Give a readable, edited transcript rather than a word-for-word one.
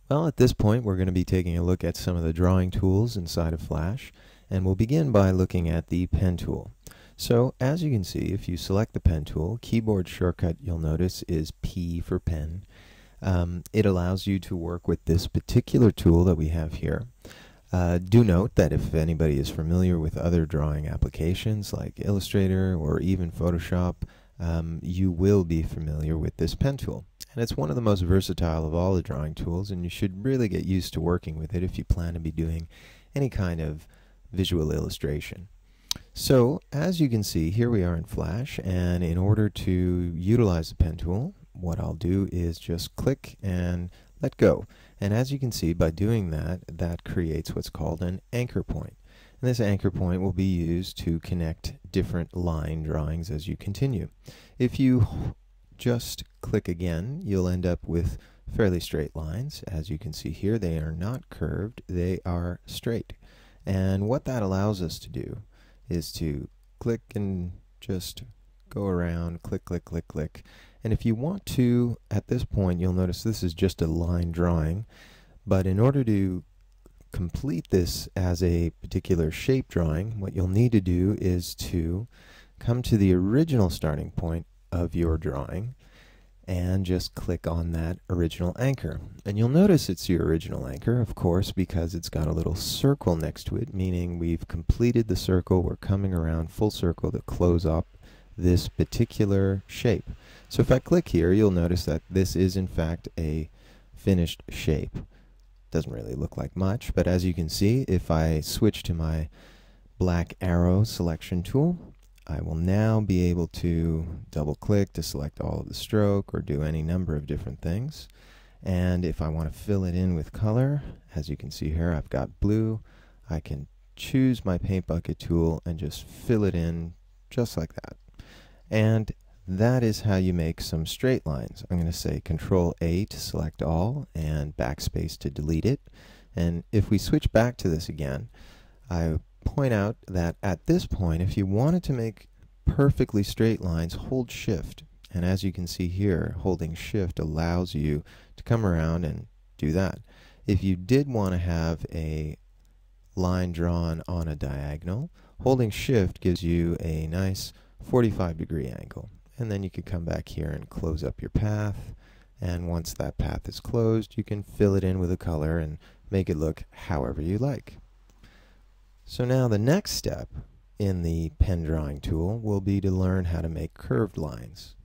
Well, at this point, we're going to be taking a look at some of the drawing tools inside of Flash, and we'll begin by looking at the pen tool. So, as you can see, if you select the pen tool, keyboard shortcut you'll notice is P for pen. It allows you to work with this particular tool that we have here. Do note that if anybody is familiar with other drawing applications like Illustrator or even Photoshop, you will be familiar with this pen tool. And it's one of the most versatile of all the drawing tools, and you should really get used to working with it if you plan to be doing any kind of visual illustration. So, as you can see, here we are in Flash, and in order to utilize the pen tool, what I'll do is just click and let go. And as you can see, by doing that, that creates what's called an anchor point. And this anchor point will be used to connect different line drawings as you continue. If you just click again, you'll end up with fairly straight lines. As you can see here, they are not curved, they are straight. And what that allows us to do is to click and just go around, click, click, click, click. And if you want to, at this point, you'll notice this is just a line drawing, but in order to complete this as a particular shape drawing, what you'll need to do is to come to the original starting point of your drawing and just click on that original anchor. And you'll notice it's your original anchor, of course, because it's got a little circle next to it, meaning we've completed the circle. We're coming around full circle to close up this particular shape. So if I click here, you'll notice that this is in fact a finished shape. Doesn't really look like much, but as you can see, if I switch to my black arrow selection tool, I will now be able to double click to select all of the stroke or do any number of different things. And if I want to fill it in with color, as you can see here, I've got blue. I can choose my paint bucket tool and just fill it in just like that. And that is how you make some straight lines. I'm going to say Control A to select all and backspace to delete it. And if we switch back to this again, I point out that at this point, if you wanted to make perfectly straight lines, hold Shift. And as you can see here, holding Shift allows you to come around and do that. If you did want to have a line drawn on a diagonal, holding Shift gives you a nice 45-degree angle. And then you could come back here and close up your path. And once that path is closed, you can fill it in with a color and make it look however you like. So now the next step in the pen drawing tool will be to learn how to make curved lines.